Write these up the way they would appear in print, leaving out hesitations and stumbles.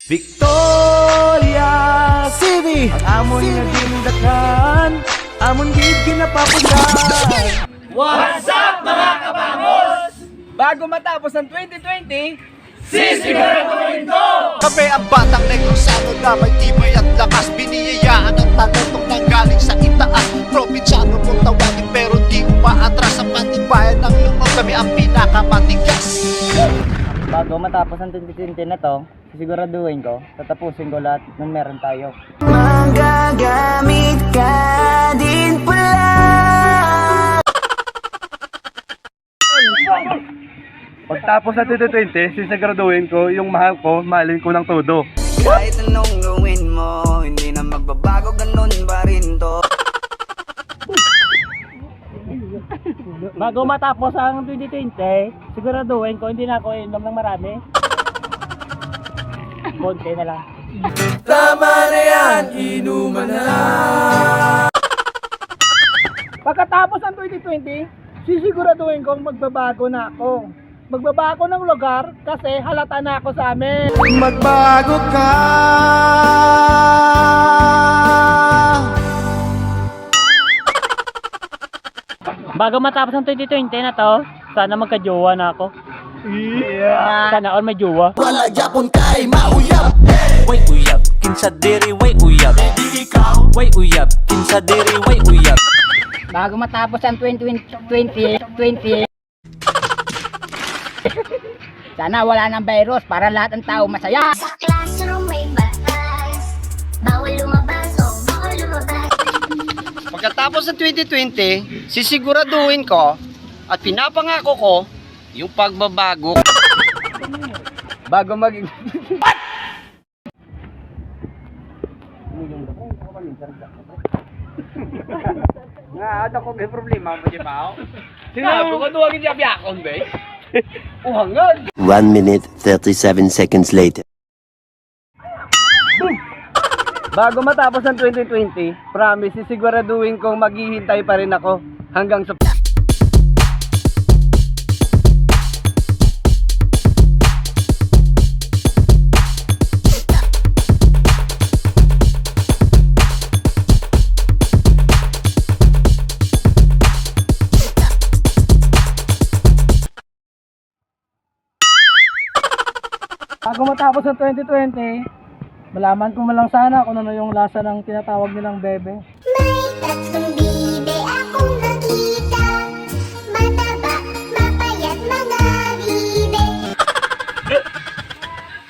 Victoria City, amon nga gindakan, amon gid ginapapugan. What's up mga kabangos? Bago matapos ang 2020, sisiguraduhin ko! Kami ang batang negrosano na may tibay at lakas. Biniyayaan ang talentong nanggaling sa itaas. Probinsyano kung tawagin pero di umaatras. Ang patibayan ng loob, kami ang pinakamatigas. Bago matapos ang 2020 na to, sisiguraduhin ko, tatapusin ko lahat ng meron tayo. Magagamit ka din pala. Pagtapos ng 2020, sisiguraduhin ko yung mahal ko, mahalin ko ng todo. Kahit anong gawin mo, hindi na magbabago, ganun pa rin to. Bago matapos ang 2020, siguraduhin ko hindi na ako inom ng marami. Konti na lang. Tama na yan, inuman na. Pagkatapos ng 2020, sisiguraduhin kong magbabago na ako. Magbabago ng lugar kasi halata na ako sa amin. Magbago ka. Bago matapos ang 2020 na to, sana magka-jowa na ako. Sana all may jowa. Wala yapon kay mauyab. Way uyab, kinsa diri way uyab. Di ikaw. Way uyab, kinsa diri way uyab. Bago matapos ang 2020, sana wala ng virus para lahat ng tao masaya. Sa classroom may batas, bawal lumabas o bawal lumabas. Pagkatapos ng 2020, sisiguraduhin ko at pinapangako ko yung pagbabago. Bago maging... Ada ko may problema mo di ba? Sinabi ko duwagin niya biyakon, be. Uhangan. 1 minute 37 seconds later. Bago matapos ang 2020, promise, sisiguraduhin kong maghihintay pa rin ako hanggang sa... Bago matapos ang 2020, malaman ko man lang sana kung ano yung lasa ng tinatawag nilang bebe. May tatlong bibe akong nakita, mataba, mapayat mga bibe.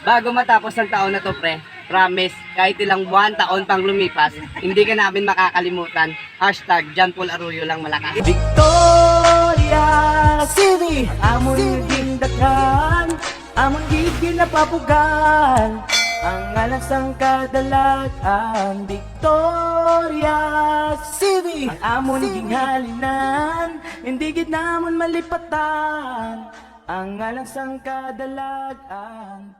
Bago matapos ang taon na to, pre, promise, kahit ilang buwan, taon pang lumipas, hindi ka namin makakalimutan. Hashtag John Paul Arroyo lang malakas. Victoria City, amon nga gindakan, amon gid ginapapugan. Ang alas ang kadalagan, Victoria City, amon ginghalinan, hindi gid namon malipatan. Ang alas ang kadalagan.